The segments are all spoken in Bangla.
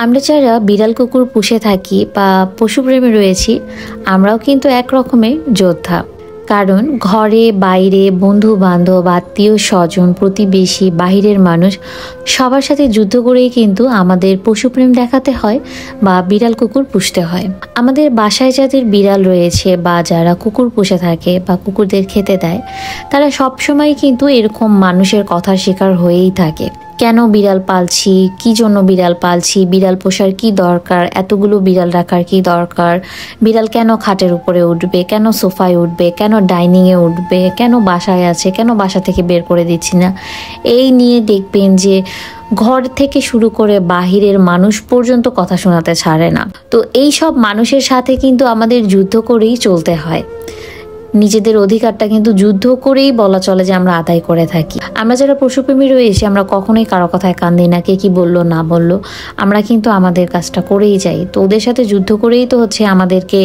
আমরা যারা বিড়াল কুকুর পুষে থাকি বা পশুপ্রেমী রয়েছি, আমরাও কিন্তু এক রকমের যোদ্ধা। কারণ ঘরে বাইরে বন্ধু বান্ধব আত্মীয় স্বজন প্রতিবেশী বাহিরের মানুষ সবার সাথে যুদ্ধ করেই কিন্তু আমাদের পশুপ্রেম দেখাতে হয় বা বিড়াল কুকুর পুষতে হয়। আমাদের বাসায় যাদের বিড়াল রয়েছে বা যারা কুকুর পুষে থাকে বা কুকুরদের খেতে দেয়, তারা সবসময় কিন্তু এরকম মানুষের কথার শিকার হয়েই থাকে। কেন বিড়াল পালছি, কি জন্য বিড়াল পালছি, বিড়াল পোষার কি দরকার, এতগুলো বিড়াল রাখার কি দরকার, বিড়াল কেন খাটের উপরে উঠবে, কেন সোফায় উঠবে, কেন ডাইনিংয়ে উঠবে, কেন বাসায় আছে, কেন বাসা থেকে বের করে দিচ্ছি না। এই নিয়ে দেখবেন যে ঘর থেকে শুরু করে বাহিরের মানুষ পর্যন্ত কথা শোনাতে ছাড়ে না। তো এই সব মানুষের সাথে কিন্তু আমাদের যুদ্ধ করেই চলতে হয়। নিজেদের অধিকারটা কিন্তু যুদ্ধ করেই বলা চলে যে আমরা আদায় করে থাকি। আমরা যারা পশুপ্রেমী রয়েছি, আমরা কখনোই কারো কথায় কান দিই না, কে কি বললো না বললো, আমরা কিন্তু আমাদের কাজটা করেই যাই। তো ওদের সাথে যুদ্ধ করেই তো হচ্ছে আমাদেরকে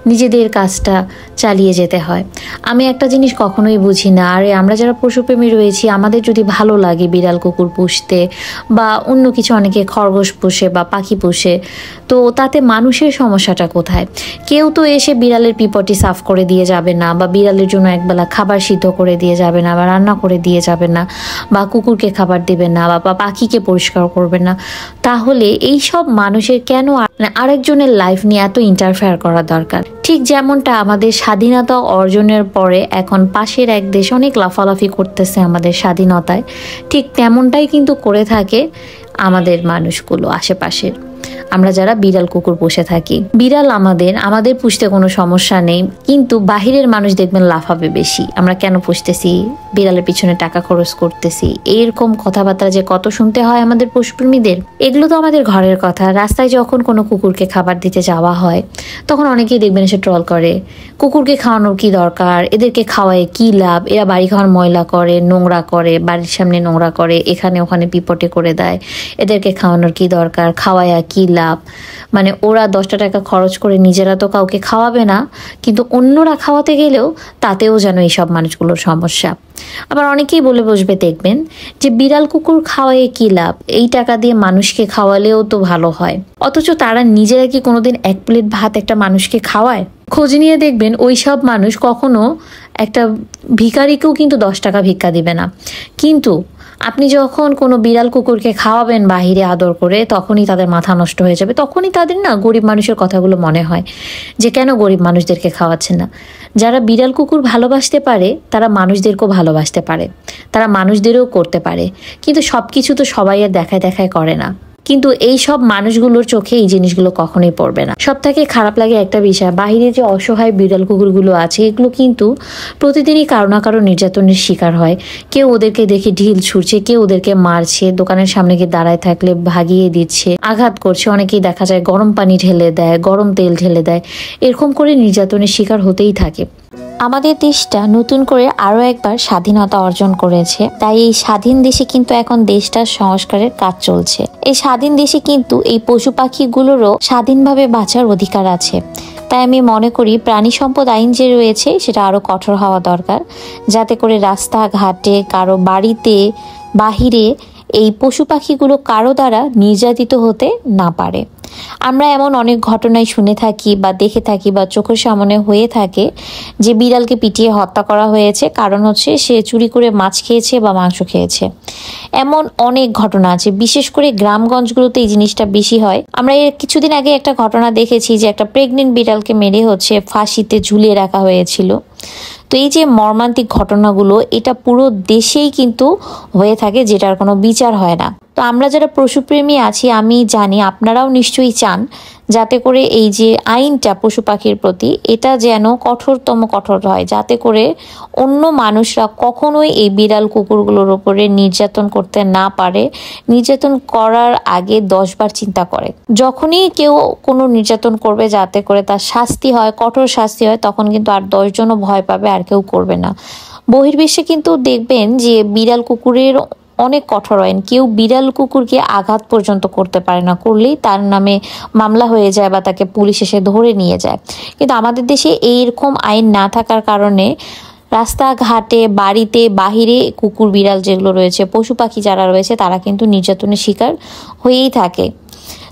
নিজেদের কাজটা চালিয়ে যেতে হয়। আমি একটা জিনিস কখনোই বুঝি না, আরে আমরা যারা পশুপ্রেমী রয়েছি, আমাদের যদি ভালো লাগে বিড়াল কুকুর পুষতে বা অন্য কিছু, অনেকে খরগোশ পোষে বা পাখি পোষে, তো তাতে মানুষের সমস্যাটা কোথায়? কেউ তো এসে বিড়ালের পিপটি সাফ করে দিয়ে যাবে না, বা বিড়ালের জন্য একবেলা খাবার সিদ্ধ করে দিয়ে যাবে না, বা রান্না করে দিয়ে যাবে না, বা কুকুরকে খাবার দেবে না, বা পাখিকে পরিষ্কার করবে না। তাহলে এই সব মানুষের কেন আরেকজনের লাইফ নিয়ে এত ইন্টারফেয়ার করা দরকার? ঠিক যেমনটা আমাদের স্বাধীনতা অর্জনের পরে এখন পাশের এক দেশ অনেক লাফালাফি করতেছে আমাদের স্বাধীনতায়, ঠিক তেমনটাই কিন্তু করে থাকে আমাদের মানুষগুলো আশেপাশের, আমরা যারা বিড়াল কুকুর পুষে থাকি। বিড়াল আমাদের পুষতে কোনো সমস্যা নেই, কিন্তু বাহিরের মানুষ দেখবেন লাফাবে বেশি, আমরা কেন পুষতেছি, বিড়ালের পিছনে টাকা খরচ করতেছি, এরকম কথাবার্তা যে কত শুনতে হয় আমাদের পশুপ্রেমীদের। এগুলো তো আমাদের ঘরের কথা। রাস্তায় যখন কোনো কুকুরকে খাবার দিতে যাওয়া হয়, তখন অনেকেই দেখবেন এসে ট্রল করে, কুকুরকে খাওয়ানোর কি দরকার, এদেরকে খাওয়ায় কি লাভ, এরা বাড়ি ঘর ময়লা করে, নোংরা করে, বাড়ির সামনে নোংরা করে, এখানে ওখানে পিপটে করে দেয়, এদেরকে খাওয়ানোর কি দরকার, খাওয়ায় কি লাভ। মানে ওরা 10টা টাকা খরচ করে নিজেরা তো কাউকে খাওয়াবে না, কিন্তু অন্যরা খাওয়াতে গেলেও তাতেও যেন এইসব মানুষগুলোর সমস্যা। আবার অনেকেই বলে বসবে দেখবেন যে বিড়াল কুকুর খাওয়ায় কি লাভ, এই টাকা দিয়ে মানুষকে খাওয়ালেও তো ভালো হয়। অথচ তারা নিজেরা কি কোনোদিন এক প্লেট ভাত একটা মানুষকে খাওয়ায়? খোঁজ নিয়ে দেখবেন ওই সব মানুষ কখনো একটা ভিখারিকেও কিন্তু 10 টাকা ভিক্ষা দিবে না। কিন্তু আপনি যখন কোনো বিড়াল কুকুরকে খাওয়াবেন বাহিরে আদর করে, তখনই তাদের মাথা নষ্ট হয়ে যাবে। তখনই তাদের না গরিব মানুষের কথাগুলো মনে হয় যে কেন গরিব মানুষদেরকে খাওয়াচ্ছে না। যারা বিড়াল কুকুর ভালোবাসতে পারে তারা মানুষদেরকেও ভালোবাসতে পারে, তারা মানুষদেরও করতে পারে, কিন্তু সব কিছু তো সবাই আর দেখায় দেখায় করে না। কিন্তু এই সব মানুষগুলোর চোখে এই জিনিসগুলো কখনোই পড়বে না। সব থেকে খারাপ লাগে একটা বিষয়, বাহিরে যে অসহায় বিড়াল কুকুরগুলো আছে, এগুলো কিন্তু প্রতিদিনই কারো না কারো নির্যাতনের শিকার হয়। কেউ ওদেরকে দেখে ঢিল ছুঁড়ছে, কেউ ওদেরকে মারছে, দোকানের সামনে গিয়ে দাঁড়ায় থাকলে ভাগিয়ে দিচ্ছে, আঘাত করছে, অনেকেই দেখা যায় গরম পানি ঢেলে দেয়, গরম তেল ঢেলে দেয়, এরকম করে নির্যাতনের শিকার হতেই থাকে। আমাদের দেশটা নতুন করে আরো একবার স্বাধীনতা অর্জন করেছে, তাই এই স্বাধীন দেশে কিন্তু এখন দেশটার সংস্কারের কাজ চলছে। এই স্বাধীন দেশে কিন্তু এই পশু পাখিগুলোরও স্বাধীনভাবে বাঁচার অধিকার আছে। তাই আমি মনে করি প্রাণী সম্পদ আইন যে রয়েছে সেটা আরো কঠোর হওয়া দরকার, যাতে করে রাস্তাঘাটে কারো বাড়িতে বাহিরে এই পশু পাখিগুলো কারো দ্বারা নির্যাতিত হতে না পারে। আমরা এমন অনেক ঘটনায় শুনে থাকি বা দেখে থাকি বা চোখের সামনে হয়ে থাকে যে বিড়ালকে পিটিয়ে হত্যা করা হয়েছে, কারণ হচ্ছে সে চুরি করে মাছ খেয়েছে বা মাংস খেয়েছে। এমন অনেক ঘটনা আছে, বিশেষ করে গ্রামগঞ্জগুলোতে এই জিনিসটা বেশি হয়। আমরা এর কিছুদিন আগে একটা ঘটনা দেখেছি যে একটা প্রেগনেন্ট বিড়ালকে মেরে হচ্ছে ফাঁসিতে ঝুলিয়ে রাখা হয়েছিল। তো এই যে মর্মান্তিক ঘটনাগুলো, এটা পুরো দেশেই কিন্তু হয়ে থাকে, যেটার কোনো বিচার হয় না। তো আমরা যারা পশুপ্রেমী আছি, আমি জানি আপনারাও নিশ্চয়ই চান যাতে করে এই যে আইনটা পশু পাখির প্রতি, এটা যেন কঠোরতম কঠোর হয়, যাতে করে অন্য মানুষরা কখনোই এই বিড়াল কুকুরগুলোর উপরে নির্যাতন করতে না পারে। নির্যাতন করার আগে 10 বার চিন্তা করে, যখনই কেউ কোনো নির্যাতন করবে যাতে করে তার শাস্তি হয়, কঠোর শাস্তি হয়, তখন কিন্তু আর 10 জনও ভয় পাবে, আর কেউ করবে না। বহির্বিশ্বে কিন্তু দেখবেন যে বিড়াল কুকুরের অনেক কঠোর আইন, কেউ বিড়াল কুকুরকে আঘাত পর্যন্ত করতে পারে না, করলেই তার নামে মামলা হয়ে যায় বা তাকে পুলিশ এসে ধরে নিয়ে যায়। কিন্তু আমাদের দেশে এইরকম আইন না থাকার কারণে রাস্তাঘাটে বাড়িতে বাহিরে কুকুর বিড়াল যেগুলো রয়েছে, পশু পাখি যারা রয়েছে, তারা কিন্তু নির্যাতনের শিকার হয়েই থাকে।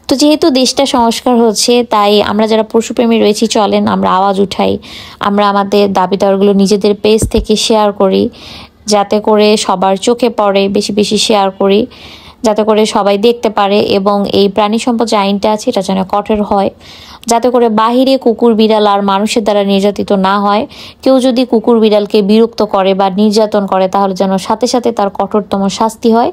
তো যেহেতু দেশটা সংস্কার হচ্ছে, তাই আমরা যারা পশুপ্রেমী রয়েছি চলেন আমরা আওয়াজ উঠাই, আমরা আমাদের দাবি দাওয়াগুলো নিজেদের পেজ থেকে শেয়ার করি, যাতে করে সবার চোখে পড়ে, বেশি বেশি শেয়ার করি, যাতে করে সবাই দেখতে পারে। এবং এই প্রাণী সম্পদ যে আইনটা আছে এটা যেন কঠোর হয়, যাতে করে বাহিরে কুকুর বিড়াল আর মানুষের দ্বারা নির্যাতিত না হয়। কেউ যদি কুকুর বিড়ালকে বিরক্ত করে বা নির্যাতন করে তাহলে যেন সাথে সাথে তার কঠোরতম শাস্তি হয়।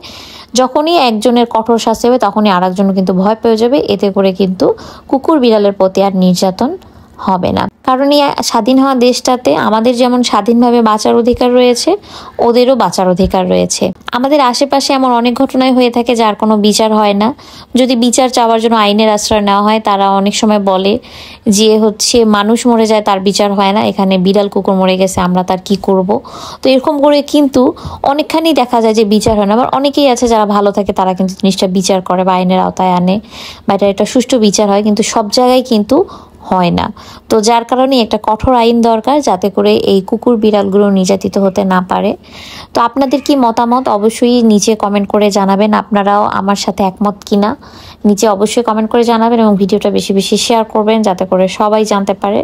যখনই একজনের কঠোর শাস্তি হবে তখনই আরেকজন কিন্তু ভয় পেয়ে যাবে, এতে করে কিন্তু কুকুর বিড়ালের প্রতি আর নির্যাতন হবে না। কারণ এই স্বাধীন হওয়া দেশটাতে আমাদের যেমন স্বাধীনভাবে বাঁচার অধিকার রয়েছে, ওদেরও বাঁচার অধিকার রয়েছে। আমাদের আশেপাশে এমন অনেক ঘটনাই হয়ে থাকে যার কোনো বিচার হয় না। যদি বিচার চাওয়ার জন্য আইনের আশ্রয় নেওয়া হয়, তারা অনেক সময় বলে যে মানুষ মরে যায় তার বিচার হয় না, এখানে বিড়াল কুকুর মরে গেছে আমরা তার কি করব। তো এরকম করে কিন্তু অনেকখানি দেখা যায় যে বিচার হয় না। আবার অনেকেই আছে যারা ভালো থাকে, তারা কিন্তু জিনিসটা বিচার করে বা আইনের আওতায় আনে বা এটা একটা সুষ্ঠু বিচার হয়, কিন্তু সব জায়গায় কিন্তু হয় না। তো যার কারণে একটা কঠোর আইন দরকার, যাতে করে এই কুকুর বিড়ালগুলো নির্যাতিত হতে না পারে। তো আপনাদের কি মতামত অবশ্যই নিচে কমেন্ট করে জানাবেন, আপনারাও আমার সাথে একমত কিনা নিচে অবশ্যই কমেন্ট করে জানাবেন, এবং ভিডিওটা বেশি বেশি শেয়ার করবেন যাতে করে সবাই জানতে পারে।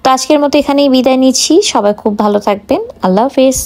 তো আজকের মতো এখানেই বিদায় নিচ্ছি, সবাই খুব ভালো থাকবেন, আল্লাহ হাফেজ।